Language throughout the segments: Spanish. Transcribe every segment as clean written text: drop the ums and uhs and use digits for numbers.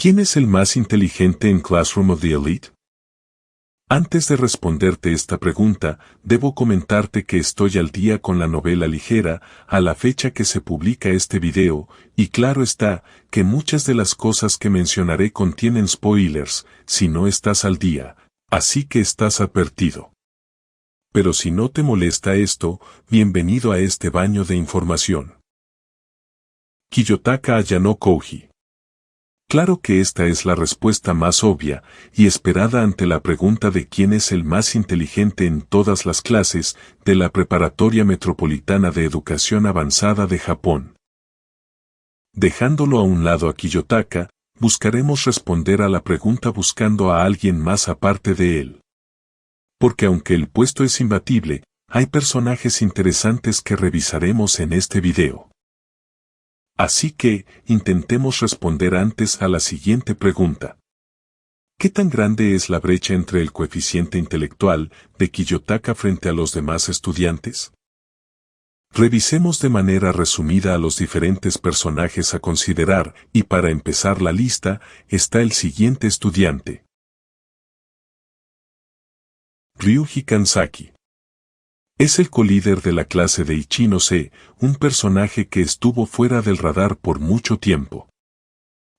¿Quién es el más inteligente en Classroom of the Elite? Antes de responderte esta pregunta, debo comentarte que estoy al día con la novela ligera, a la fecha que se publica este video, y claro está, que muchas de las cosas que mencionaré contienen spoilers, si no estás al día, así que estás advertido. Pero si no te molesta esto, bienvenido a este baño de información. Kiyotaka Ayano Kouji. Claro que esta es la respuesta más obvia y esperada ante la pregunta de quién es el más inteligente en todas las clases de la Preparatoria Metropolitana de Educación Avanzada de Japón. Dejándolo a un lado a Kiyotaka, buscaremos responder a la pregunta buscando a alguien más aparte de él. Porque aunque el puesto es imbatible, hay personajes interesantes que revisaremos en este video. Así que, intentemos responder antes a la siguiente pregunta. ¿Qué tan grande es la brecha entre el coeficiente intelectual de Kiyotaka frente a los demás estudiantes? Revisemos de manera resumida a los diferentes personajes a considerar, y para empezar la lista, está el siguiente estudiante. Ryuji Kanzaki. Es el colíder de la clase de Ichinose, un personaje que estuvo fuera del radar por mucho tiempo.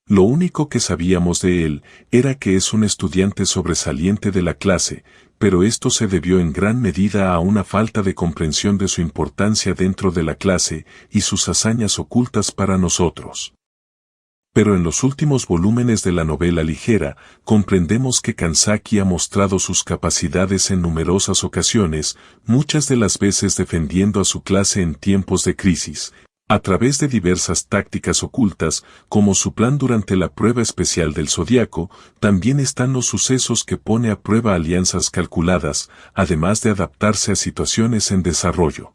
Lo único que sabíamos de él era que es un estudiante sobresaliente de la clase, pero esto se debió en gran medida a una falta de comprensión de su importancia dentro de la clase y sus hazañas ocultas para nosotros. Pero en los últimos volúmenes de la novela ligera, comprendemos que Kanzaki ha mostrado sus capacidades en numerosas ocasiones, muchas de las veces defendiendo a su clase en tiempos de crisis, a través de diversas tácticas ocultas, como su plan durante la prueba especial del Zodiaco. También están los sucesos que pone a prueba alianzas calculadas, además de adaptarse a situaciones en desarrollo.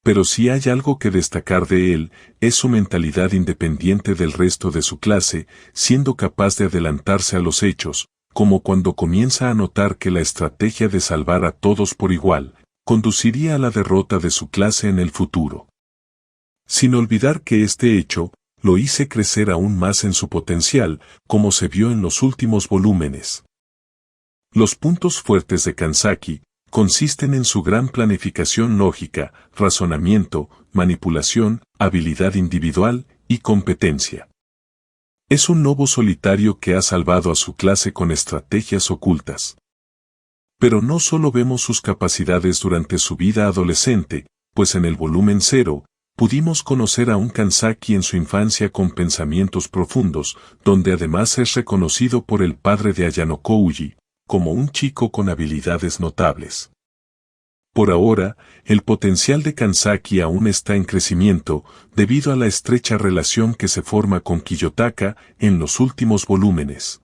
Pero si hay algo que destacar de él, es su mentalidad independiente del resto de su clase, siendo capaz de adelantarse a los hechos, como cuando comienza a notar que la estrategia de salvar a todos por igual, conduciría a la derrota de su clase en el futuro. Sin olvidar que este hecho, lo hizo crecer aún más en su potencial, como se vio en los últimos volúmenes. Los puntos fuertes de Kanzaki consisten en su gran planificación lógica, razonamiento, manipulación, habilidad individual y competencia. Es un lobo solitario que ha salvado a su clase con estrategias ocultas. Pero no solo vemos sus capacidades durante su vida adolescente, pues en el volumen 0, pudimos conocer a un Kanzaki en su infancia con pensamientos profundos, donde además es reconocido por el padre de Ayano Kouji como un chico con habilidades notables. Por ahora, el potencial de Kanzaki aún está en crecimiento, debido a la estrecha relación que se forma con Kiyotaka en los últimos volúmenes.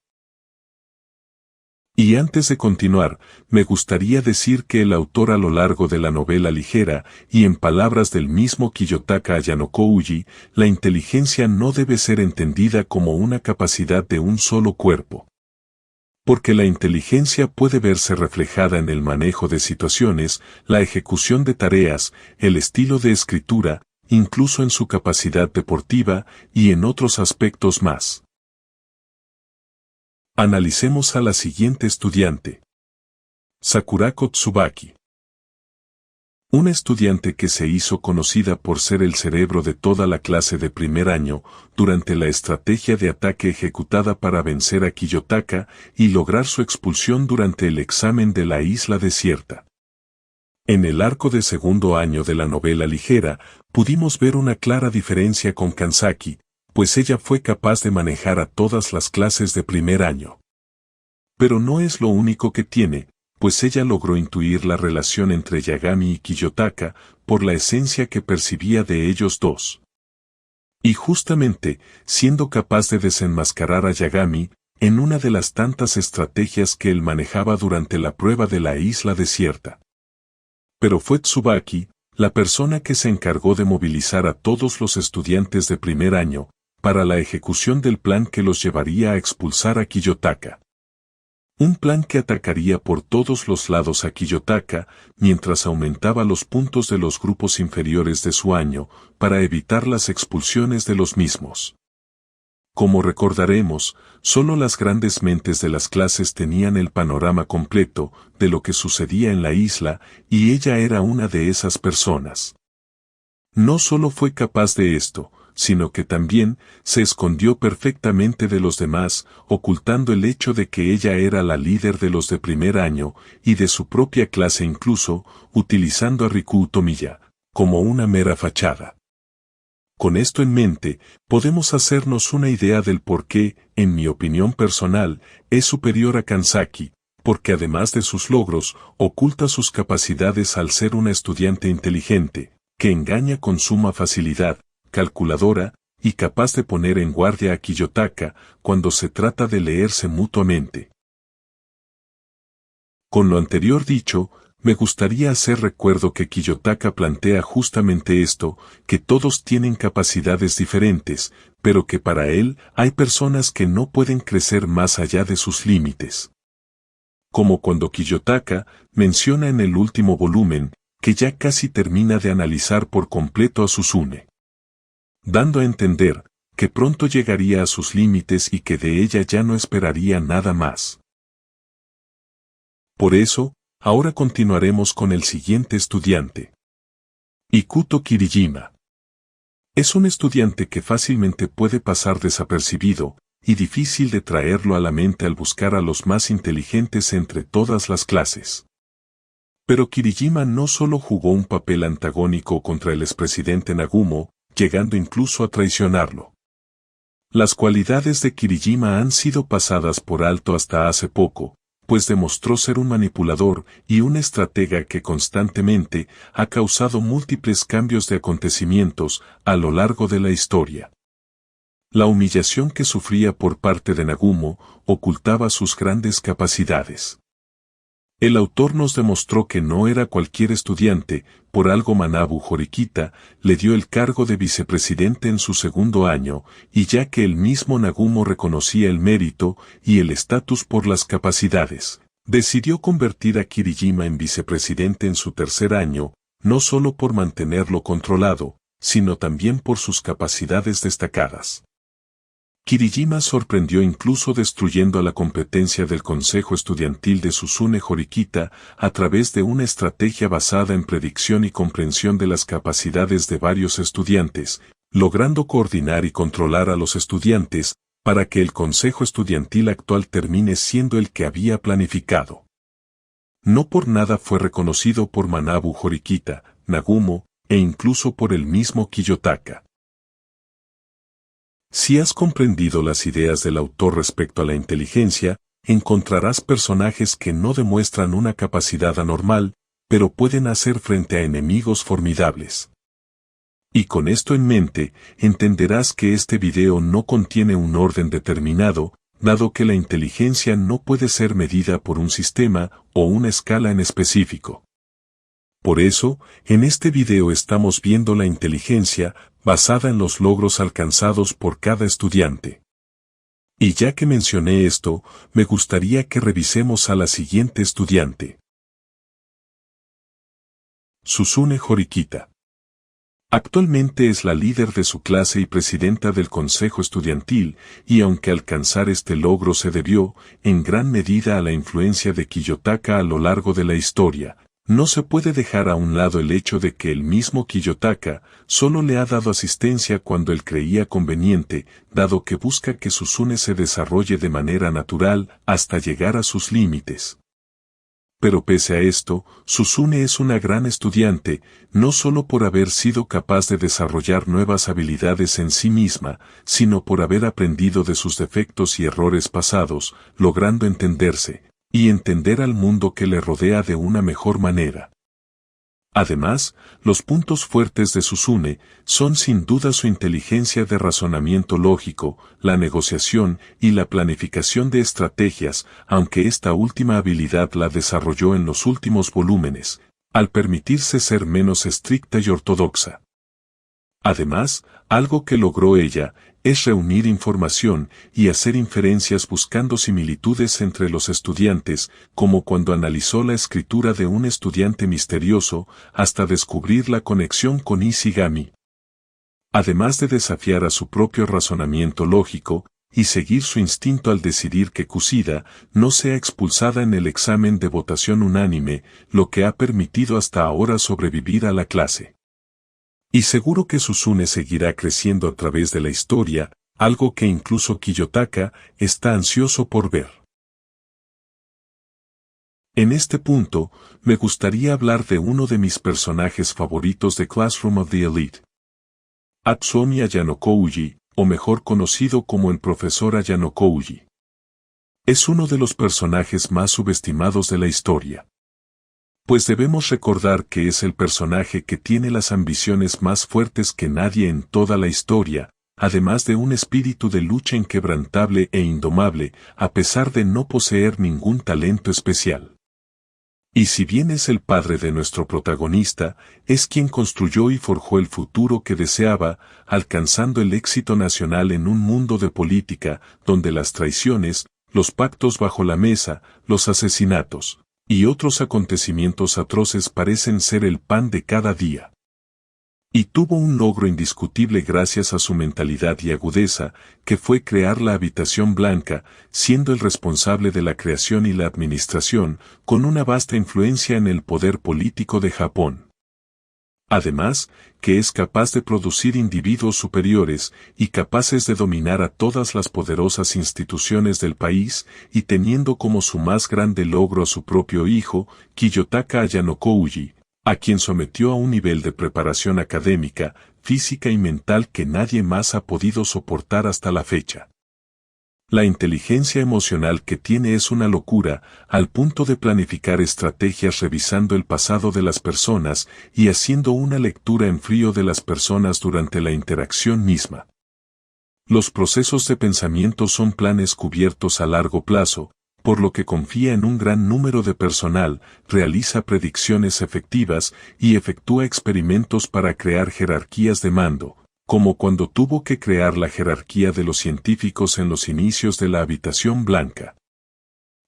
Y antes de continuar, me gustaría decir que el autor a lo largo de la novela ligera, y en palabras del mismo Kiyotaka Ayano Kouji, la inteligencia no debe ser entendida como una capacidad de un solo cuerpo. Porque la inteligencia puede verse reflejada en el manejo de situaciones, la ejecución de tareas, el estilo de escritura, incluso en su capacidad deportiva y en otros aspectos más. Analicemos a la siguiente estudiante. Sakurako Tsubaki. Una estudiante que se hizo conocida por ser el cerebro de toda la clase de primer año, durante la estrategia de ataque ejecutada para vencer a Kiyotaka y lograr su expulsión durante el examen de la isla desierta. En el arco de segundo año de la novela ligera, pudimos ver una clara diferencia con Kanzaki, pues ella fue capaz de manejar a todas las clases de primer año. Pero no es lo único que tiene, pues ella logró intuir la relación entre Yagami y Kiyotaka por la esencia que percibía de ellos dos. Y justamente, siendo capaz de desenmascarar a Yagami, en una de las tantas estrategias que él manejaba durante la prueba de la isla desierta. Pero fue Tsubaki, la persona que se encargó de movilizar a todos los estudiantes de primer año, para la ejecución del plan que los llevaría a expulsar a Kiyotaka. Un plan que atacaría por todos los lados a Kiyotaka, mientras aumentaba los puntos de los grupos inferiores de su año, para evitar las expulsiones de los mismos. Como recordaremos, solo las grandes mentes de las clases tenían el panorama completo de lo que sucedía en la isla, y ella era una de esas personas. No solo fue capaz de esto, sino que también se escondió perfectamente de los demás, ocultando el hecho de que ella era la líder de los de primer año y de su propia clase, incluso utilizando a Riku Tomiya como una mera fachada. Con esto en mente, podemos hacernos una idea del por qué, en mi opinión personal, es superior a Kanzaki, porque además de sus logros, oculta sus capacidades al ser una estudiante inteligente, que engaña con suma facilidad, calculadora, y capaz de poner en guardia a Kiyotaka cuando se trata de leerse mutuamente. Con lo anterior dicho, me gustaría hacer recuerdo que Kiyotaka plantea justamente esto, que todos tienen capacidades diferentes, pero que para él hay personas que no pueden crecer más allá de sus límites. Como cuando Kiyotaka menciona en el último volumen, que ya casi termina de analizar por completo a Suzune, dando a entender que pronto llegaría a sus límites y que de ella ya no esperaría nada más. Por eso, ahora continuaremos con el siguiente estudiante. Ikuto Kiriyama. Es un estudiante que fácilmente puede pasar desapercibido, y difícil de traerlo a la mente al buscar a los más inteligentes entre todas las clases. Pero Kiriyama no solo jugó un papel antagónico contra el expresidente Nagumo, llegando incluso a traicionarlo. Las cualidades de Kiriyama han sido pasadas por alto hasta hace poco, pues demostró ser un manipulador y un estratega que constantemente ha causado múltiples cambios de acontecimientos a lo largo de la historia. La humillación que sufría por parte de Nagumo ocultaba sus grandes capacidades. El autor nos demostró que no era cualquier estudiante, por algo Manabu Horikita le dio el cargo de vicepresidente en su segundo año, y ya que el mismo Nagumo reconocía el mérito y el estatus por las capacidades, decidió convertir a Kiriyama en vicepresidente en su tercer año, no solo por mantenerlo controlado, sino también por sus capacidades destacadas. Kiriyama sorprendió incluso destruyendo la competencia del Consejo Estudiantil de Suzune Horikita a través de una estrategia basada en predicción y comprensión de las capacidades de varios estudiantes, logrando coordinar y controlar a los estudiantes para que el Consejo Estudiantil actual termine siendo el que había planificado. No por nada fue reconocido por Manabu Horikita, Nagumo, e incluso por el mismo Kiyotaka. Si has comprendido las ideas del autor respecto a la inteligencia, encontrarás personajes que no demuestran una capacidad anormal, pero pueden hacer frente a enemigos formidables. Y con esto en mente, entenderás que este video no contiene un orden determinado, dado que la inteligencia no puede ser medida por un sistema o una escala en específico. Por eso, en este video estamos viendo la inteligencia basada en los logros alcanzados por cada estudiante. Y ya que mencioné esto, me gustaría que revisemos a la siguiente estudiante. Suzune Horikita. Actualmente es la líder de su clase y presidenta del Consejo Estudiantil, y aunque alcanzar este logro se debió, en gran medida a la influencia de Kiyotaka a lo largo de la historia, no se puede dejar a un lado el hecho de que el mismo Kiyotaka solo le ha dado asistencia cuando él creía conveniente, dado que busca que Suzune se desarrolle de manera natural hasta llegar a sus límites. Pero pese a esto, Suzune es una gran estudiante, no solo por haber sido capaz de desarrollar nuevas habilidades en sí misma, sino por haber aprendido de sus defectos y errores pasados, logrando entenderse y entender al mundo que le rodea de una mejor manera. Además, los puntos fuertes de Suzune son sin duda su inteligencia de razonamiento lógico, la negociación y la planificación de estrategias, aunque esta última habilidad la desarrolló en los últimos volúmenes, al permitirse ser menos estricta y ortodoxa. Además, algo que logró ella, es reunir información y hacer inferencias buscando similitudes entre los estudiantes, como cuando analizó la escritura de un estudiante misterioso, hasta descubrir la conexión con Ishigami. Además de desafiar a su propio razonamiento lógico, y seguir su instinto al decidir que Kusida no sea expulsada en el examen de votación unánime, lo que ha permitido hasta ahora sobrevivir a la clase. Y seguro que Susune seguirá creciendo a través de la historia, algo que incluso Kiyotaka está ansioso por ver. En este punto, me gustaría hablar de uno de mis personajes favoritos de Classroom of the Elite. Atsuomi Ayanokouji, o mejor conocido como el profesor Ayanokouji. Es uno de los personajes más subestimados de la historia. Pues debemos recordar que es el personaje que tiene las ambiciones más fuertes que nadie en toda la historia, además de un espíritu de lucha inquebrantable e indomable, a pesar de no poseer ningún talento especial. Y si bien es el padre de nuestro protagonista, es quien construyó y forjó el futuro que deseaba, alcanzando el éxito nacional en un mundo de política, donde las traiciones, los pactos bajo la mesa, los asesinatos, y otros acontecimientos atroces parecen ser el pan de cada día. Y tuvo un logro indiscutible gracias a su mentalidad y agudeza, que fue crear la Habitación Blanca, siendo el responsable de la creación y la administración, con una vasta influencia en el poder político de Japón. Además, que es capaz de producir individuos superiores y capaces de dominar a todas las poderosas instituciones del país, y teniendo como su más grande logro a su propio hijo, Kiyotaka Ayanokouji, a quien sometió a un nivel de preparación académica, física y mental que nadie más ha podido soportar hasta la fecha. La inteligencia emocional que tiene es una locura, al punto de planificar estrategias revisando el pasado de las personas y haciendo una lectura en frío de las personas durante la interacción misma. Los procesos de pensamiento son planes cubiertos a largo plazo, por lo que confía en un gran número de personal, realiza predicciones efectivas y efectúa experimentos para crear jerarquías de mando, como cuando tuvo que crear la jerarquía de los científicos en los inicios de la Habitación Blanca.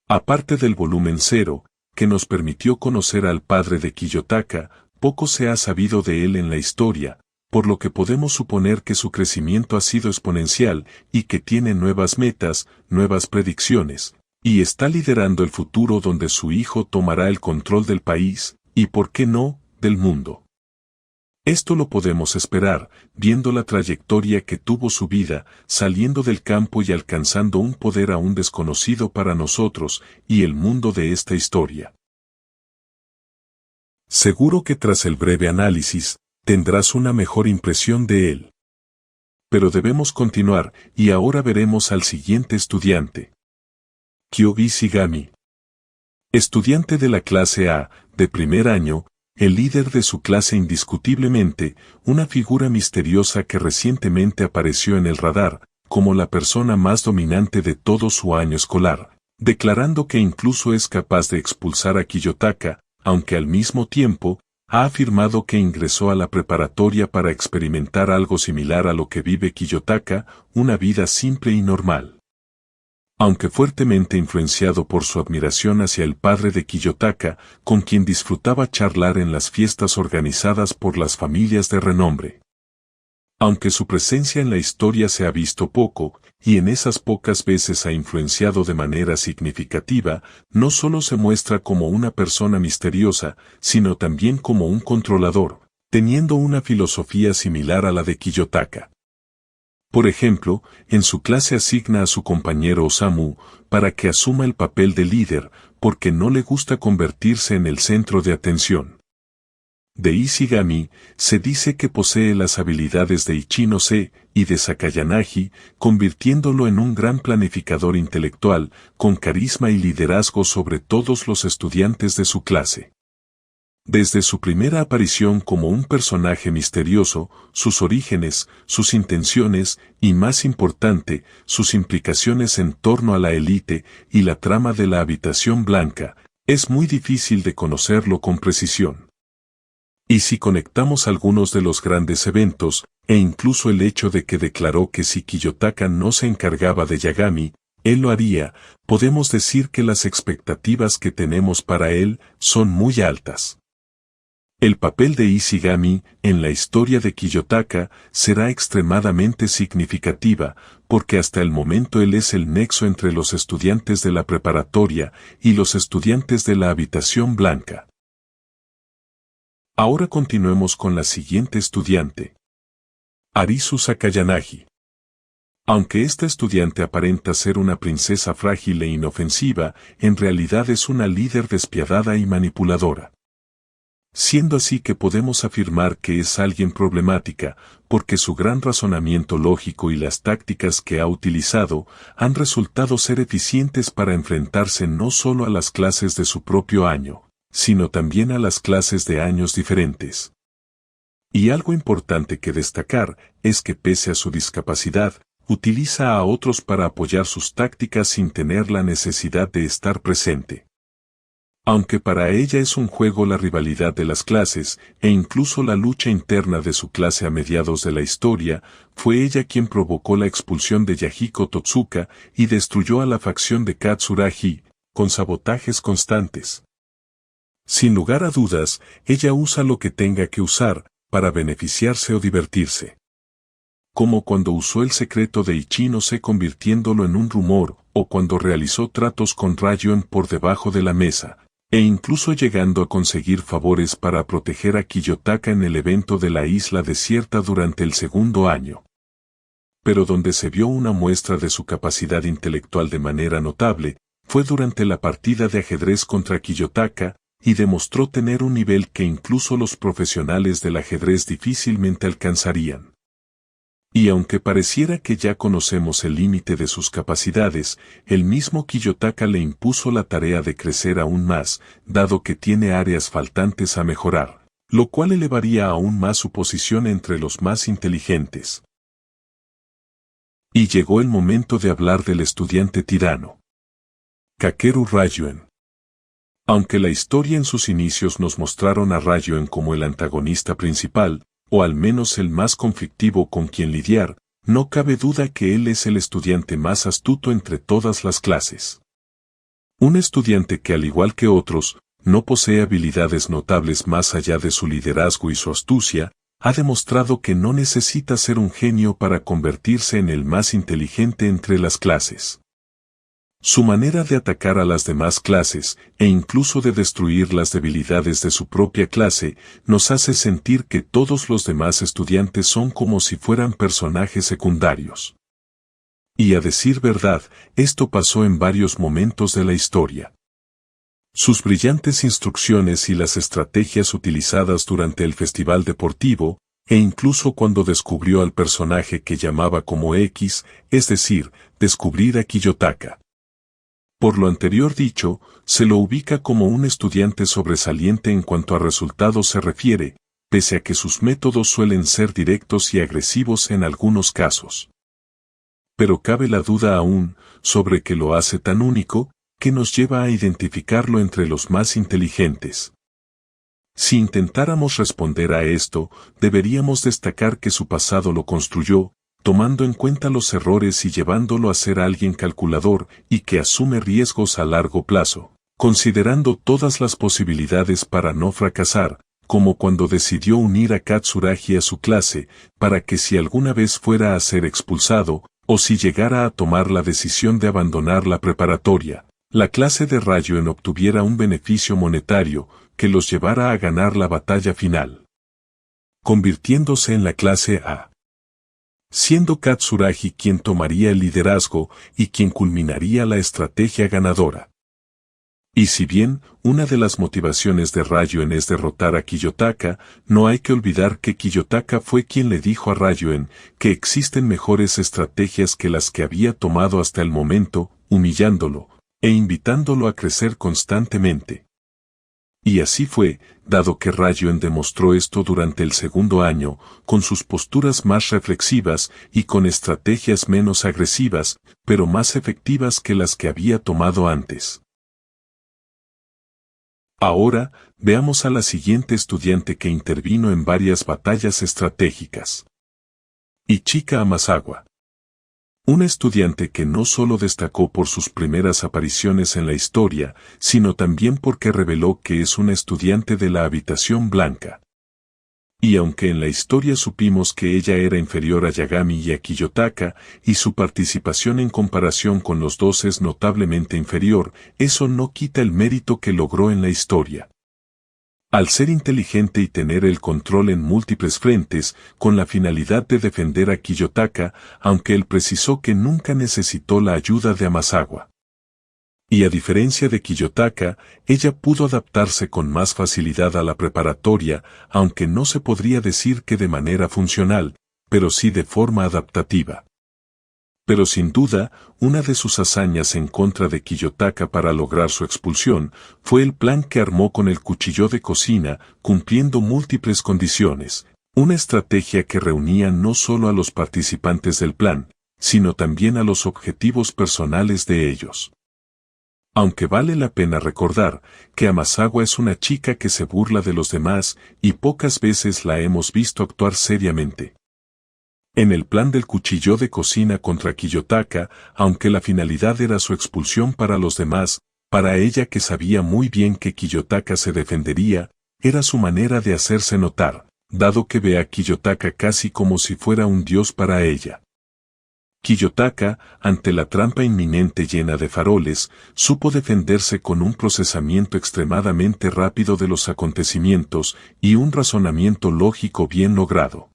Aparte del volumen 0, que nos permitió conocer al padre de Kiyotaka, poco se ha sabido de él en la historia, por lo que podemos suponer que su crecimiento ha sido exponencial y que tiene nuevas metas, nuevas predicciones, y está liderando el futuro donde su hijo tomará el control del país, y por qué no, del mundo. Esto lo podemos esperar, viendo la trayectoria que tuvo su vida, saliendo del campo y alcanzando un poder aún desconocido para nosotros y el mundo de esta historia. Seguro que tras el breve análisis, tendrás una mejor impresión de él. Pero debemos continuar, y ahora veremos al siguiente estudiante. Kyobi Shigami. Estudiante de la clase A, de primer año, el líder de su clase indiscutiblemente, una figura misteriosa que recientemente apareció en el radar, como la persona más dominante de todo su año escolar, declarando que incluso es capaz de expulsar a Kiyotaka, aunque al mismo tiempo, ha afirmado que ingresó a la preparatoria para experimentar algo similar a lo que vive Kiyotaka, una vida simple y normal. Aunque fuertemente influenciado por su admiración hacia el padre de Kiyotaka, con quien disfrutaba charlar en las fiestas organizadas por las familias de renombre. Aunque su presencia en la historia se ha visto poco, y en esas pocas veces ha influenciado de manera significativa, no solo se muestra como una persona misteriosa, sino también como un controlador, teniendo una filosofía similar a la de Kiyotaka. Por ejemplo, en su clase asigna a su compañero Osamu para que asuma el papel de líder, porque no le gusta convertirse en el centro de atención. De Ishigami, se dice que posee las habilidades de Ichinose y de Sakayanagi, convirtiéndolo en un gran planificador intelectual, con carisma y liderazgo sobre todos los estudiantes de su clase. Desde su primera aparición como un personaje misterioso, sus orígenes, sus intenciones y, más importante, sus implicaciones en torno a la élite y la trama de la Habitación Blanca, es muy difícil de conocerlo con precisión. Y si conectamos algunos de los grandes eventos, e incluso el hecho de que declaró que si Kiyotaka no se encargaba de Yagami, él lo haría, podemos decir que las expectativas que tenemos para él son muy altas. El papel de Izigami en la historia de Kiyotaka será extremadamente significativa, porque hasta el momento él es el nexo entre los estudiantes de la preparatoria y los estudiantes de la habitación blanca. Ahora continuemos con la siguiente estudiante. Arisu Sakayanagi. Aunque esta estudiante aparenta ser una princesa frágil e inofensiva, en realidad es una líder despiadada y manipuladora. Siendo así que podemos afirmar que es alguien problemática, porque su gran razonamiento lógico y las tácticas que ha utilizado han resultado ser eficientes para enfrentarse no solo a las clases de su propio año, sino también a las clases de años diferentes. Y algo importante que destacar es que pese a su discapacidad, utiliza a otros para apoyar sus tácticas sin tener la necesidad de estar presente. Aunque para ella es un juego la rivalidad de las clases, e incluso la lucha interna de su clase a mediados de la historia, fue ella quien provocó la expulsión de Yahiko Totsuka y destruyó a la facción de Katsuragi, con sabotajes constantes. Sin lugar a dudas, ella usa lo que tenga que usar, para beneficiarse o divertirse. Como cuando usó el secreto de Ichinose convirtiéndolo en un rumor, o cuando realizó tratos con Rayuan por debajo de la mesa, e incluso llegando a conseguir favores para proteger a Kiyotaka en el evento de la isla desierta durante el segundo año. Pero donde se vio una muestra de su capacidad intelectual de manera notable, fue durante la partida de ajedrez contra Kiyotaka, y demostró tener un nivel que incluso los profesionales del ajedrez difícilmente alcanzarían. Y aunque pareciera que ya conocemos el límite de sus capacidades, el mismo Kiyotaka le impuso la tarea de crecer aún más, dado que tiene áreas faltantes a mejorar, lo cual elevaría aún más su posición entre los más inteligentes. Y llegó el momento de hablar del estudiante tirano. Kakeru Rayuan. Aunque la historia en sus inicios nos mostraron a Rayuan como el antagonista principal, o al menos el más conflictivo con quien lidiar, no cabe duda que él es el estudiante más astuto entre todas las clases. Un estudiante que al igual que otros, no posee habilidades notables más allá de su liderazgo y su astucia, ha demostrado que no necesita ser un genio para convertirse en el más inteligente entre las clases. Su manera de atacar a las demás clases, e incluso de destruir las debilidades de su propia clase, nos hace sentir que todos los demás estudiantes son como si fueran personajes secundarios. Y a decir verdad, esto pasó en varios momentos de la historia. Sus brillantes instrucciones y las estrategias utilizadas durante el festival deportivo, e incluso cuando descubrió al personaje que llamaba como X, es decir, descubrir a Kiyotaka. Por lo anterior dicho, se lo ubica como un estudiante sobresaliente en cuanto a resultados se refiere, pese a que sus métodos suelen ser directos y agresivos en algunos casos. Pero cabe la duda aún, sobre qué lo hace tan único, que nos lleva a identificarlo entre los más inteligentes. Si intentáramos responder a esto, deberíamos destacar que su pasado lo construyó, tomando en cuenta los errores y llevándolo a ser alguien calculador y que asume riesgos a largo plazo, considerando todas las posibilidades para no fracasar, como cuando decidió unir a Katsuragi a su clase, para que si alguna vez fuera a ser expulsado, o si llegara a tomar la decisión de abandonar la preparatoria, la clase de Rayuan obtuviera un beneficio monetario que los llevara a ganar la batalla final, convirtiéndose en la clase A. Siendo Katsuragi quien tomaría el liderazgo y quien culminaría la estrategia ganadora. Y si bien una de las motivaciones de Rayuan es derrotar a Kiyotaka, no hay que olvidar que Kiyotaka fue quien le dijo a Rayuan que existen mejores estrategias que las que había tomado hasta el momento, humillándolo e invitándolo a crecer constantemente. Y así fue, dado que Rayuan demostró esto durante el segundo año, con sus posturas más reflexivas y con estrategias menos agresivas, pero más efectivas que las que había tomado antes. Ahora, veamos a la siguiente estudiante que intervino en varias batallas estratégicas. Ichika Amasawa. Una estudiante que no solo destacó por sus primeras apariciones en la historia, sino también porque reveló que es una estudiante de la habitación blanca. Y aunque en la historia supimos que ella era inferior a Yagami y a Kiyotaka, y su participación en comparación con los dos es notablemente inferior, eso no quita el mérito que logró en la historia. Al ser inteligente y tener el control en múltiples frentes, con la finalidad de defender a Kiyotaka, aunque él precisó que nunca necesitó la ayuda de Amasawa. Y a diferencia de Kiyotaka, ella pudo adaptarse con más facilidad a la preparatoria, aunque no se podría decir que de manera funcional, pero sí de forma adaptativa. Pero sin duda, una de sus hazañas en contra de Kiyotaka para lograr su expulsión, fue el plan que armó con el cuchillo de cocina, cumpliendo múltiples condiciones, una estrategia que reunía no solo a los participantes del plan, sino también a los objetivos personales de ellos. Aunque vale la pena recordar que Amasawa es una chica que se burla de los demás y pocas veces la hemos visto actuar seriamente. En el plan del cuchillo de cocina contra Kiyotaka, aunque la finalidad era su expulsión para los demás, para ella que sabía muy bien que Kiyotaka se defendería, era su manera de hacerse notar, dado que ve a Kiyotaka casi como si fuera un dios para ella. Kiyotaka, ante la trampa inminente llena de faroles, supo defenderse con un procesamiento extremadamente rápido de los acontecimientos y un razonamiento lógico bien logrado.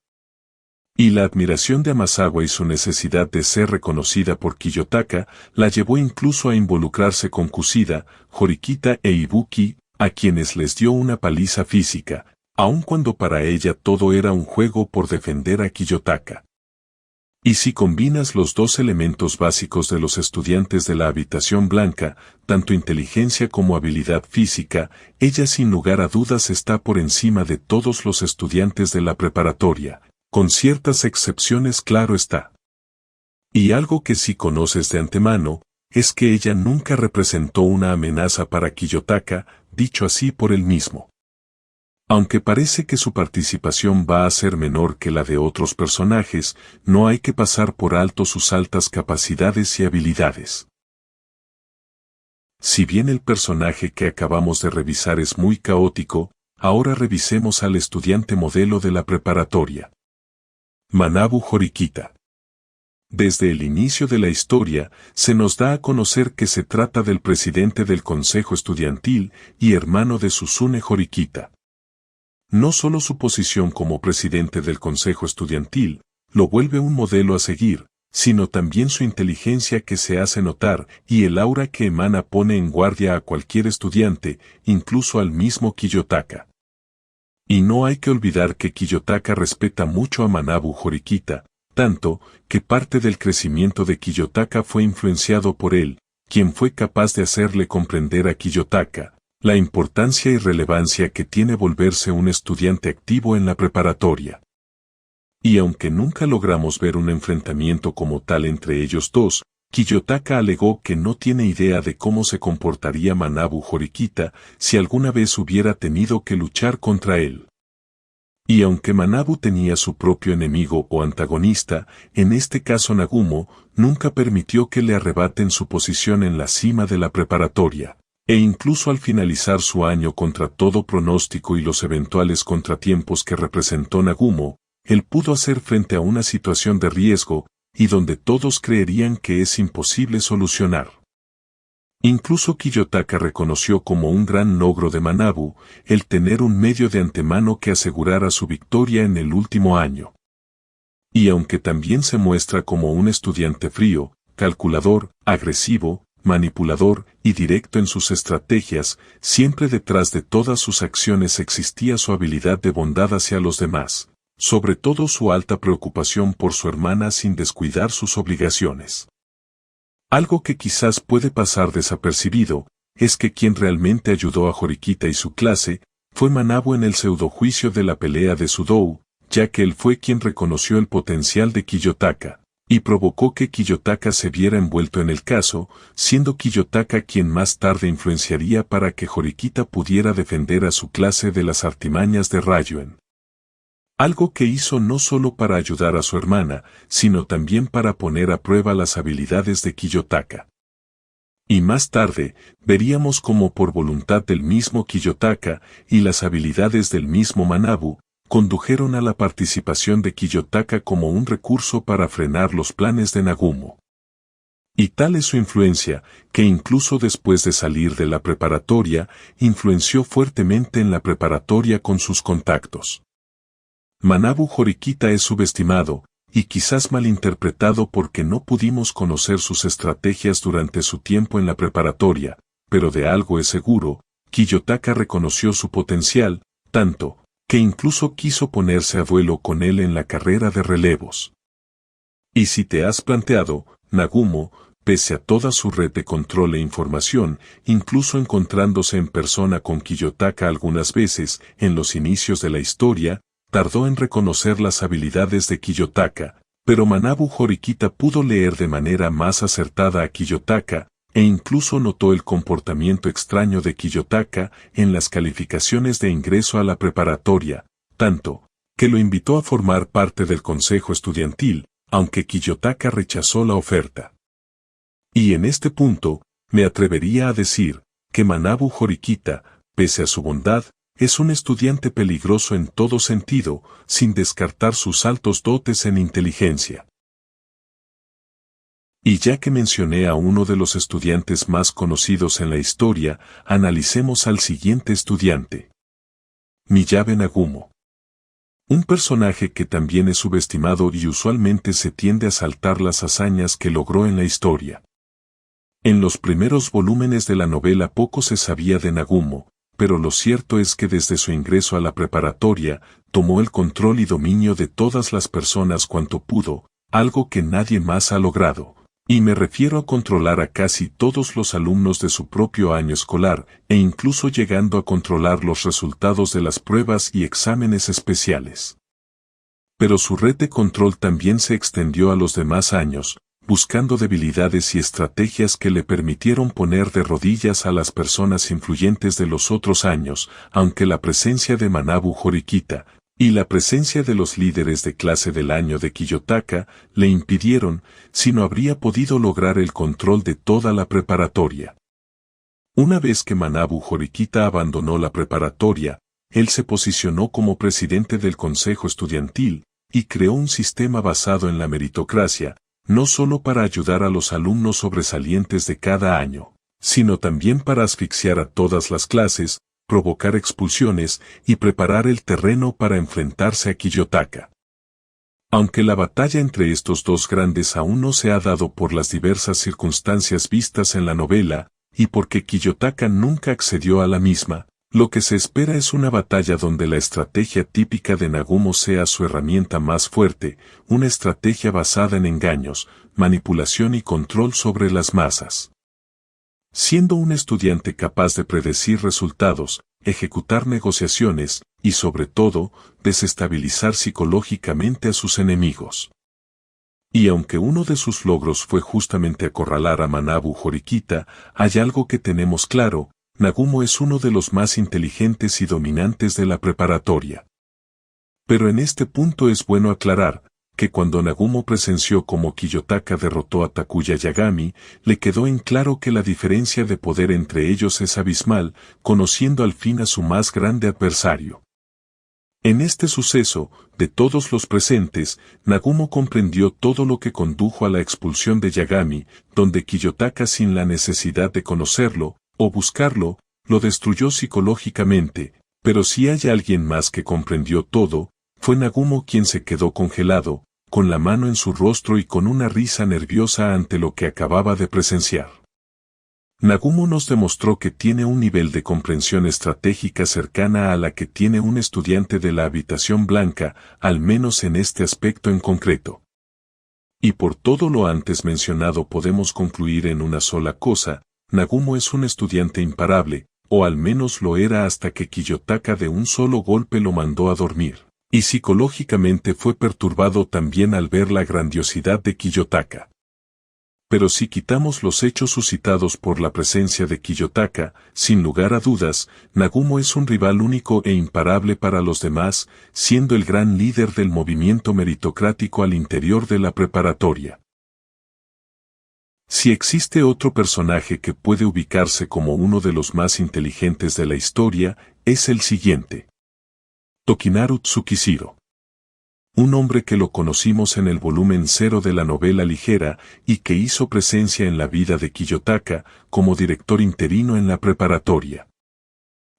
Y la admiración de Amasawa y su necesidad de ser reconocida por Kiyotaka la llevó incluso a involucrarse con Kushida, Horikita e Ibuki, a quienes les dio una paliza física, aun cuando para ella todo era un juego por defender a Kiyotaka. Y si combinas los dos elementos básicos de los estudiantes de la habitación blanca, tanto inteligencia como habilidad física, ella sin lugar a dudas está por encima de todos los estudiantes de la preparatoria, con ciertas excepciones claro está. Y algo que sí conoces de antemano, es que ella nunca representó una amenaza para Kiyotaka, dicho así por él mismo. Aunque parece que su participación va a ser menor que la de otros personajes, no hay que pasar por alto sus altas capacidades y habilidades. Si bien el personaje que acabamos de revisar es muy caótico, ahora revisemos al estudiante modelo de la preparatoria. Manabu Horikita. Desde el inicio de la historia, se nos da a conocer que se trata del presidente del consejo estudiantil y hermano de Susune Horikita. No solo su posición como presidente del consejo estudiantil, lo vuelve un modelo a seguir, sino también su inteligencia que se hace notar y el aura que emana pone en guardia a cualquier estudiante, incluso al mismo Kiyotaka. Y no hay que olvidar que Kiyotaka respeta mucho a Manabu Horikita, tanto que parte del crecimiento de Kiyotaka fue influenciado por él, quien fue capaz de hacerle comprender a Kiyotaka la importancia y relevancia que tiene volverse un estudiante activo en la preparatoria. Y aunque nunca logramos ver un enfrentamiento como tal entre ellos dos, Kiyotaka alegó que no tiene idea de cómo se comportaría Manabu Horikita si alguna vez hubiera tenido que luchar contra él. Y aunque Manabu tenía su propio enemigo o antagonista, en este caso Nagumo, nunca permitió que le arrebaten su posición en la cima de la preparatoria. E incluso al finalizar su año contra todo pronóstico y los eventuales contratiempos que representó Nagumo, él pudo hacer frente a una situación de riesgo, y donde todos creerían que es imposible solucionar. Incluso Kiyotaka reconoció como un gran logro de Manabu, el tener un medio de antemano que asegurara su victoria en el último año. Y aunque también se muestra como un estudiante frío, calculador, agresivo, manipulador y directo en sus estrategias, siempre detrás de todas sus acciones existía su habilidad de bondad hacia los demás, sobre todo su alta preocupación por su hermana sin descuidar sus obligaciones. Algo que quizás puede pasar desapercibido, es que quien realmente ayudó a Horikita y su clase, fue Manabu en el pseudojuicio de la pelea de Sudou, ya que él fue quien reconoció el potencial de Kiyotaka y provocó que Kiyotaka se viera envuelto en el caso, siendo Kiyotaka quien más tarde influenciaría para que Horikita pudiera defender a su clase de las artimañas de Ryuen. Algo que hizo no solo para ayudar a su hermana, sino también para poner a prueba las habilidades de Kiyotaka. Y más tarde, veríamos cómo por voluntad del mismo Kiyotaka y las habilidades del mismo Manabu, condujeron a la participación de Kiyotaka como un recurso para frenar los planes de Nagumo. Y tal es su influencia, que incluso después de salir de la preparatoria, influenció fuertemente en la preparatoria con sus contactos. Manabu Horikita es subestimado, y quizás malinterpretado porque no pudimos conocer sus estrategias durante su tiempo en la preparatoria, pero de algo es seguro, Kiyotaka reconoció su potencial, tanto, que incluso quiso ponerse a vuelo con él en la carrera de relevos. Y si te has planteado, Nagumo, pese a toda su red de control e información, incluso encontrándose en persona con Kiyotaka algunas veces, en los inicios de la historia, tardó en reconocer las habilidades de Kiyotaka, pero Manabu Horikita pudo leer de manera más acertada a Kiyotaka, e incluso notó el comportamiento extraño de Kiyotaka en las calificaciones de ingreso a la preparatoria, tanto, que lo invitó a formar parte del consejo estudiantil, aunque Kiyotaka rechazó la oferta. Y en este punto, me atrevería a decir, que Manabu Horikita, pese a su bondad, es un estudiante peligroso en todo sentido, sin descartar sus altos dotes en inteligencia. Y ya que mencioné a uno de los estudiantes más conocidos en la historia, analicemos al siguiente estudiante. Miyabe Nagumo. Un personaje que también es subestimado y usualmente se tiende a saltar las hazañas que logró en la historia. En los primeros volúmenes de la novela poco se sabía de Nagumo, pero lo cierto es que desde su ingreso a la preparatoria, tomó el control y dominio de todas las personas cuanto pudo, algo que nadie más ha logrado. Y me refiero a controlar a casi todos los alumnos de su propio año escolar, e incluso llegando a controlar los resultados de las pruebas y exámenes especiales. Pero su red de control también se extendió a los demás años, buscando debilidades y estrategias que le permitieron poner de rodillas a las personas influyentes de los otros años, aunque la presencia de Manabu Horikita y la presencia de los líderes de clase del año de Kiyotaka le impidieron, si no habría podido lograr el control de toda la preparatoria. Una vez que Manabu Horikita abandonó la preparatoria, él se posicionó como presidente del consejo estudiantil y creó un sistema basado en la meritocracia, no solo para ayudar a los alumnos sobresalientes de cada año, sino también para asfixiar a todas las clases, provocar expulsiones y preparar el terreno para enfrentarse a Kiyotaka. Aunque la batalla entre estos dos grandes aún no se ha dado por las diversas circunstancias vistas en la novela, y porque Kiyotaka nunca accedió a la misma, lo que se espera es una batalla donde la estrategia típica de Nagumo sea su herramienta más fuerte, una estrategia basada en engaños, manipulación y control sobre las masas. Siendo un estudiante capaz de predecir resultados, ejecutar negociaciones, y sobre todo, desestabilizar psicológicamente a sus enemigos. Y aunque uno de sus logros fue justamente acorralar a Manabu Horikita, hay algo que tenemos claro: Nagumo es uno de los más inteligentes y dominantes de la preparatoria. Pero en este punto es bueno aclarar que cuando Nagumo presenció cómo Kiyotaka derrotó a Takuya Yagami, le quedó en claro que la diferencia de poder entre ellos es abismal, conociendo al fin a su más grande adversario. En este suceso, de todos los presentes, Nagumo comprendió todo lo que condujo a la expulsión de Yagami, donde Kiyotaka, sin la necesidad de conocerlo o buscarlo, lo destruyó psicológicamente, pero si hay alguien más que comprendió todo, fue Nagumo quien se quedó congelado, con la mano en su rostro y con una risa nerviosa ante lo que acababa de presenciar. Nagumo nos demostró que tiene un nivel de comprensión estratégica cercana a la que tiene un estudiante de la habitación blanca, al menos en este aspecto en concreto. Y por todo lo antes mencionado podemos concluir en una sola cosa: Nagumo es un estudiante imparable, o al menos lo era hasta que Kiyotaka de un solo golpe lo mandó a dormir, y psicológicamente fue perturbado también al ver la grandiosidad de Kiyotaka. Pero si quitamos los hechos suscitados por la presencia de Kiyotaka, sin lugar a dudas, Nagumo es un rival único e imparable para los demás, siendo el gran líder del movimiento meritocrático al interior de la preparatoria. Si existe otro personaje que puede ubicarse como uno de los más inteligentes de la historia, es el siguiente. Tokinaru Tsukishiro. Un hombre que lo conocimos en el volumen 0 de la novela ligera y que hizo presencia en la vida de Kiyotaka como director interino en la preparatoria.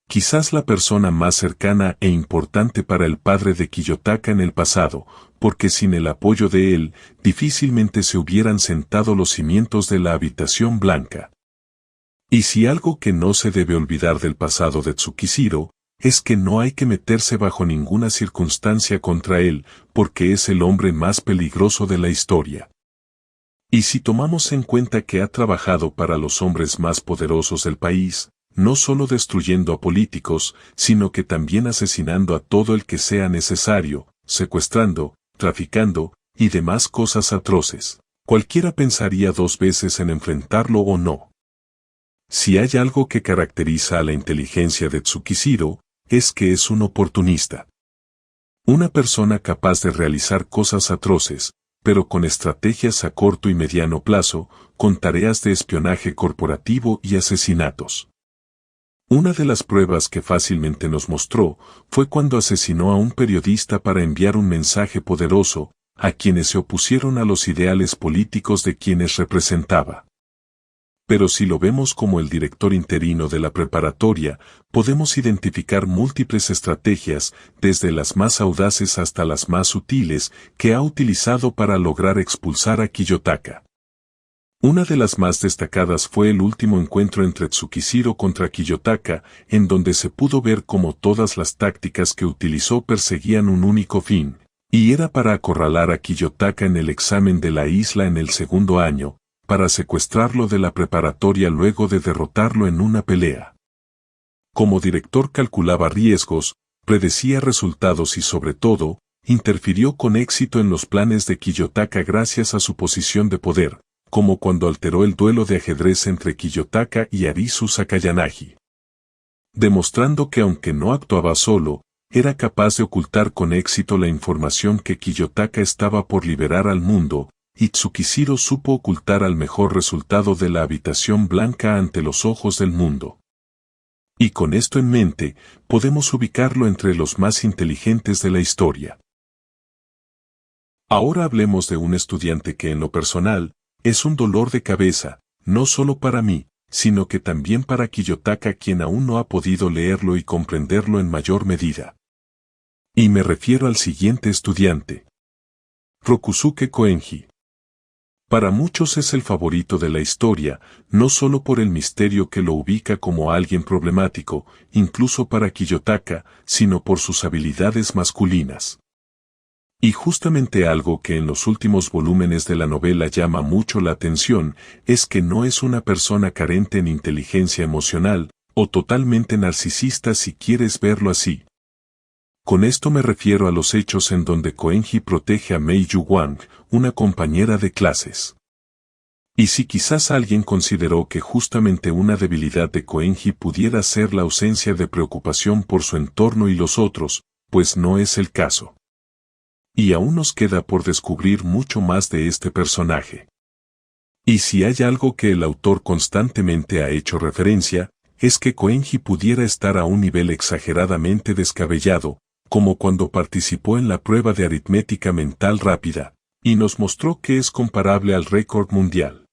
Quizás la persona más cercana e importante para el padre de Kiyotaka en el pasado, porque sin el apoyo de él, difícilmente se hubieran sentado los cimientos de la habitación blanca. Y si algo que no se debe olvidar del pasado de Tsukishiro, es que no hay que meterse bajo ninguna circunstancia contra él, porque es el hombre más peligroso de la historia. Y si tomamos en cuenta que ha trabajado para los hombres más poderosos del país, no solo destruyendo a políticos, sino que también asesinando a todo el que sea necesario, secuestrando, traficando, y demás cosas atroces, cualquiera pensaría dos veces en enfrentarlo o no. Si hay algo que caracteriza a la inteligencia de Tsukishiro, es que es un oportunista. Una persona capaz de realizar cosas atroces, pero con estrategias a corto y mediano plazo, con tareas de espionaje corporativo y asesinatos. Una de las pruebas que fácilmente nos mostró fue cuando asesinó a un periodista para enviar un mensaje poderoso a quienes se opusieron a los ideales políticos de quienes representaba. Pero si lo vemos como el director interino de la preparatoria, podemos identificar múltiples estrategias, desde las más audaces hasta las más sutiles, que ha utilizado para lograr expulsar a Kiyotaka. Una de las más destacadas fue el último encuentro entre Tsukishiro contra Kiyotaka, en donde se pudo ver cómo todas las tácticas que utilizó perseguían un único fin, y era para acorralar a Kiyotaka en el examen de la isla en el segundo año, para secuestrarlo de la preparatoria luego de derrotarlo en una pelea. Como director calculaba riesgos, predecía resultados y sobre todo, interfirió con éxito en los planes de Kiyotaka gracias a su posición de poder, como cuando alteró el duelo de ajedrez entre Kiyotaka y Arisu Sakayanagi. Demostrando que aunque no actuaba solo, era capaz de ocultar con éxito la información que Kiyotaka estaba por liberar al mundo, y Tsukishiro supo ocultar al mejor resultado de la habitación blanca ante los ojos del mundo. Y con esto en mente, podemos ubicarlo entre los más inteligentes de la historia. Ahora hablemos de un estudiante que en lo personal, es un dolor de cabeza, no solo para mí, sino que también para Kiyotaka quien aún no ha podido leerlo y comprenderlo en mayor medida. Y me refiero al siguiente estudiante. Rokusuke Koenji. Para muchos es el favorito de la historia, no solo por el misterio que lo ubica como alguien problemático, incluso para Kiyotaka, sino por sus habilidades masculinas. Y justamente algo que en los últimos volúmenes de la novela llama mucho la atención, es que no es una persona carente en inteligencia emocional, o totalmente narcisista si quieres verlo así. Con esto me refiero a los hechos en donde Koenji protege a Mei-yu Wang, una compañera de clases. Y si quizás alguien consideró que justamente una debilidad de Koenji pudiera ser la ausencia de preocupación por su entorno y los otros, pues no es el caso. Y aún nos queda por descubrir mucho más de este personaje. Y si hay algo que el autor constantemente ha hecho referencia, es que Koenji pudiera estar a un nivel exageradamente descabellado, como cuando participó en la prueba de aritmética mental rápida, y nos mostró que es comparable al récord mundial.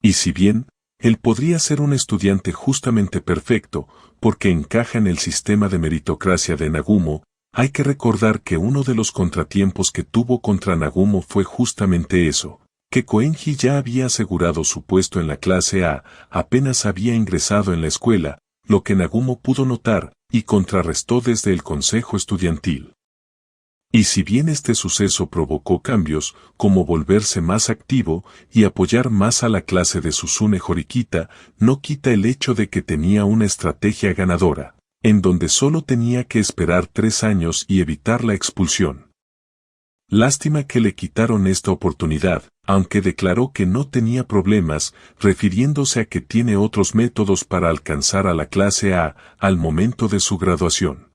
Y si bien, él podría ser un estudiante justamente perfecto, porque encaja en el sistema de meritocracia de Nagumo, hay que recordar que uno de los contratiempos que tuvo contra Nagumo fue justamente eso, que Koenji ya había asegurado su puesto en la clase A, apenas había ingresado en la escuela, lo que Nagumo pudo notar, y contrarrestó desde el consejo estudiantil. Y si bien este suceso provocó cambios, como volverse más activo y apoyar más a la clase de Suzune Horikita, no quita el hecho de que tenía una estrategia ganadora, en donde solo tenía que esperar 3 años y evitar la expulsión. Lástima que le quitaron esta oportunidad, aunque declaró que no tenía problemas, refiriéndose a que tiene otros métodos para alcanzar a la clase A al momento de su graduación.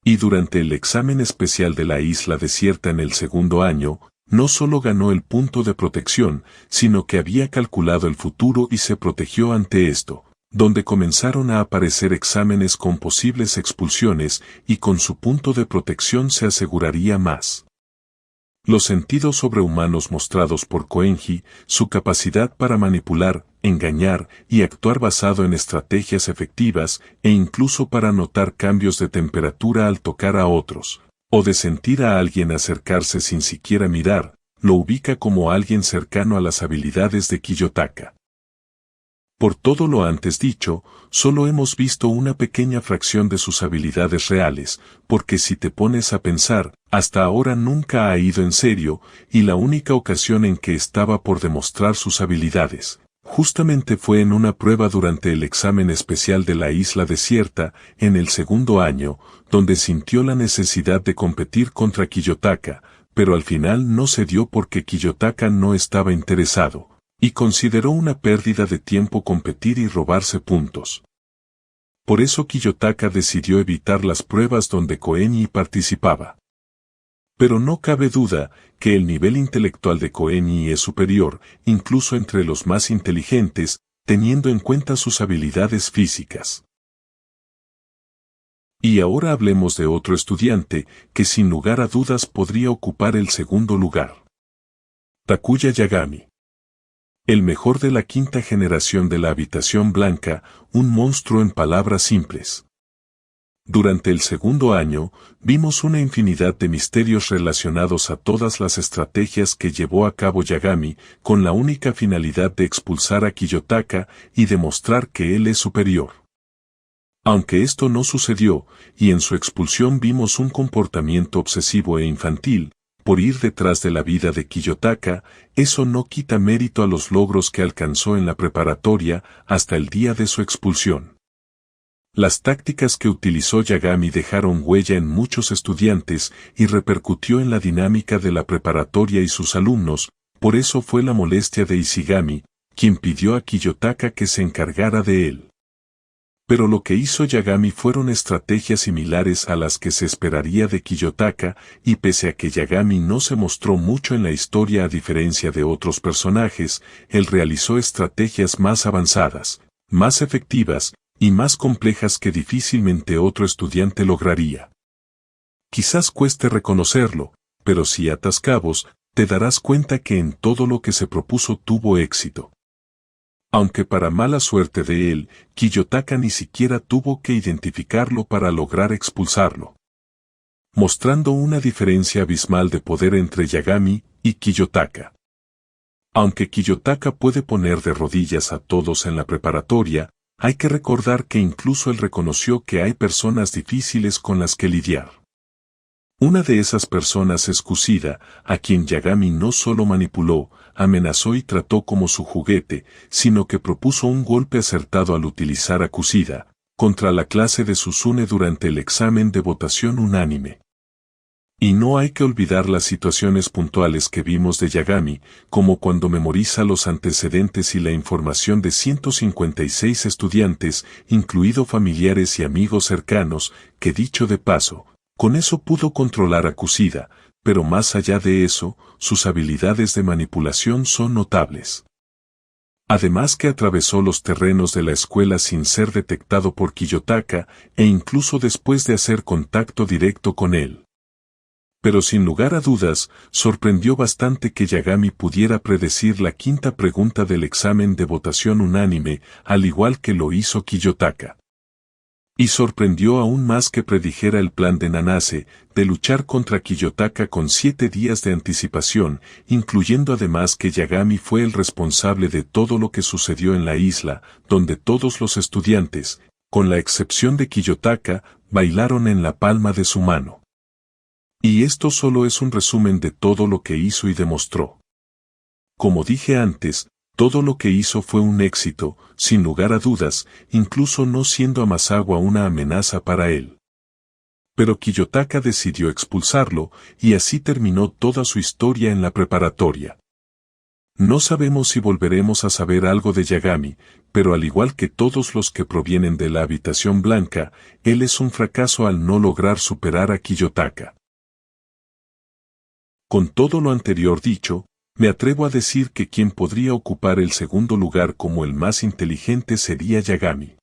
Y durante el examen especial de la isla desierta en el segundo año, no solo ganó el punto de protección, sino que había calculado el futuro y se protegió ante esto, donde comenzaron a aparecer exámenes con posibles expulsiones y con su punto de protección se aseguraría más. Los sentidos sobrehumanos mostrados por Koenji, su capacidad para manipular, engañar y actuar basado en estrategias efectivas e incluso para notar cambios de temperatura al tocar a otros, o de sentir a alguien acercarse sin siquiera mirar, lo ubica como alguien cercano a las habilidades de Kiyotaka. Por todo lo antes dicho, solo hemos visto una pequeña fracción de sus habilidades reales, porque si te pones a pensar, hasta ahora nunca ha ido en serio, y la única ocasión en que estaba por demostrar sus habilidades, justamente fue en una prueba durante el examen especial de la isla desierta, en el segundo año, donde sintió la necesidad de competir contra Kiyotaka, pero al final no se dio porque Kiyotaka no estaba interesado. Y consideró una pérdida de tiempo competir y robarse puntos. Por eso Kiyotaka decidió evitar las pruebas donde Koenji participaba. Pero no cabe duda que el nivel intelectual de Koenji es superior, incluso entre los más inteligentes, teniendo en cuenta sus habilidades físicas. Y ahora hablemos de otro estudiante que sin lugar a dudas podría ocupar el segundo lugar. Takuya Yagami. El mejor de la quinta generación de la habitación blanca, un monstruo en palabras simples. Durante el segundo año, vimos una infinidad de misterios relacionados a todas las estrategias que llevó a cabo Yagami, con la única finalidad de expulsar a Kiyotaka y demostrar que él es superior. Aunque esto no sucedió, y en su expulsión vimos un comportamiento obsesivo e infantil, por ir detrás de la vida de Kiyotaka, eso no quita mérito a los logros que alcanzó en la preparatoria hasta el día de su expulsión. Las tácticas que utilizó Yagami dejaron huella en muchos estudiantes y repercutió en la dinámica de la preparatoria y sus alumnos, por eso fue la molestia de Ishigami, quien pidió a Kiyotaka que se encargara de él. Pero lo que hizo Yagami fueron estrategias similares a las que se esperaría de Kiyotaka, y pese a que Yagami no se mostró mucho en la historia a diferencia de otros personajes, él realizó estrategias más avanzadas, más efectivas, y más complejas que difícilmente otro estudiante lograría. Quizás cueste reconocerlo, pero si atas cabos, te darás cuenta que en todo lo que se propuso tuvo éxito. Aunque para mala suerte de él, Kiyotaka ni siquiera tuvo que identificarlo para lograr expulsarlo, mostrando una diferencia abismal de poder entre Yagami y Kiyotaka. Aunque Kiyotaka puede poner de rodillas a todos en la preparatoria, hay que recordar que incluso él reconoció que hay personas difíciles con las que lidiar. Una de esas personas es Kushida, a quien Yagami no solo manipuló, amenazó y trató como su juguete, sino que propuso un golpe acertado al utilizar a Kushida contra la clase de Suzune durante el examen de votación unánime. Y no hay que olvidar las situaciones puntuales que vimos de Yagami, como cuando memoriza los antecedentes y la información de 156 estudiantes, incluido familiares y amigos cercanos, que dicho de paso, con eso pudo controlar a Kushida, pero más allá de eso, sus habilidades de manipulación son notables. Además que atravesó los terrenos de la escuela sin ser detectado por Kiyotaka, e incluso después de hacer contacto directo con él. Pero sin lugar a dudas, sorprendió bastante que Yagami pudiera predecir la quinta pregunta del examen de votación unánime, al igual que lo hizo Kiyotaka. Y sorprendió aún más que predijera el plan de Nanase, de luchar contra Kiyotaka con 7 días de anticipación, incluyendo además que Yagami fue el responsable de todo lo que sucedió en la isla, donde todos los estudiantes, con la excepción de Kiyotaka, bailaron en la palma de su mano. Y esto solo es un resumen de todo lo que hizo y demostró. Como dije antes, todo lo que hizo fue un éxito, sin lugar a dudas, incluso no siendo Amasawa una amenaza para él. Pero Kiyotaka decidió expulsarlo, y así terminó toda su historia en la preparatoria. No sabemos si volveremos a saber algo de Yagami, pero al igual que todos los que provienen de la habitación blanca, él es un fracaso al no lograr superar a Kiyotaka. Con todo lo anterior dicho, me atrevo a decir que quien podría ocupar el segundo lugar como el más inteligente sería Yagami.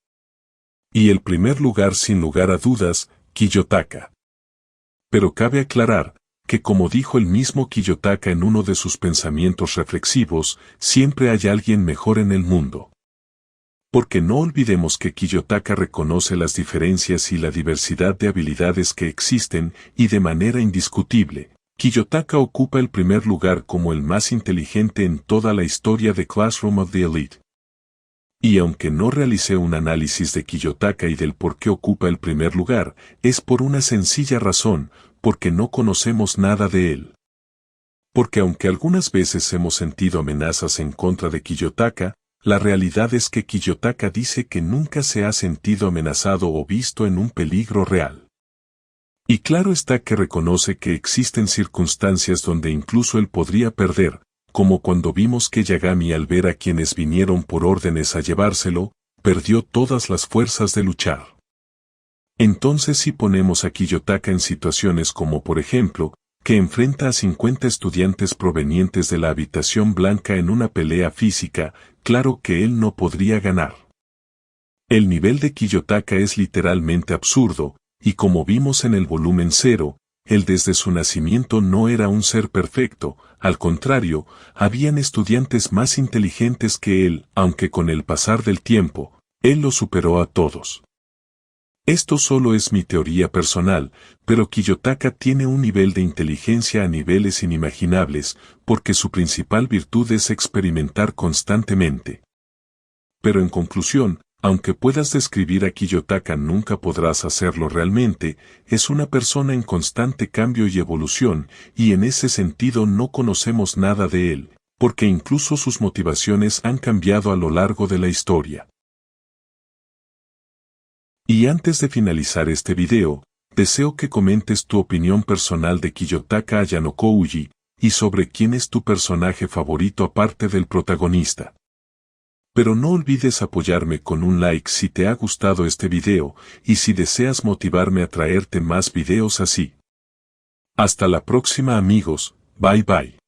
Y el primer lugar sin lugar a dudas, Kiyotaka. Pero cabe aclarar, que como dijo el mismo Kiyotaka en uno de sus pensamientos reflexivos, siempre hay alguien mejor en el mundo. Porque no olvidemos que Kiyotaka reconoce las diferencias y la diversidad de habilidades que existen y de manera indiscutible, Kiyotaka ocupa el primer lugar como el más inteligente en toda la historia de Classroom of the Elite. Y aunque no realicé un análisis de Kiyotaka y del por qué ocupa el primer lugar, es por una sencilla razón, porque no conocemos nada de él. Porque aunque algunas veces hemos sentido amenazas en contra de Kiyotaka, la realidad es que Kiyotaka dice que nunca se ha sentido amenazado o visto en un peligro real. Y claro está que reconoce que existen circunstancias donde incluso él podría perder, como cuando vimos que Yagami al ver a quienes vinieron por órdenes a llevárselo, perdió todas las fuerzas de luchar. Entonces si ponemos a Kiyotaka en situaciones como por ejemplo, que enfrenta a 50 estudiantes provenientes de la habitación blanca en una pelea física, claro que él no podría ganar. El nivel de Kiyotaka es literalmente absurdo, y como vimos en el volumen 0, él desde su nacimiento no era un ser perfecto, al contrario, habían estudiantes más inteligentes que él, aunque con el pasar del tiempo, él los superó a todos. Esto solo es mi teoría personal, pero Kiyotaka tiene un nivel de inteligencia a niveles inimaginables, porque su principal virtud es experimentar constantemente. Pero en conclusión, aunque puedas describir a Kiyotaka nunca podrás hacerlo realmente, es una persona en constante cambio y evolución, y en ese sentido no conocemos nada de él, porque incluso sus motivaciones han cambiado a lo largo de la historia. Y antes de finalizar este video, deseo que comentes tu opinión personal de Kiyotaka Ayanoko Uji, y sobre quién es tu personaje favorito aparte del protagonista. Pero no olvides apoyarme con un like si te ha gustado este video, y si deseas motivarme a traerte más videos así. Hasta la próxima amigos, bye bye.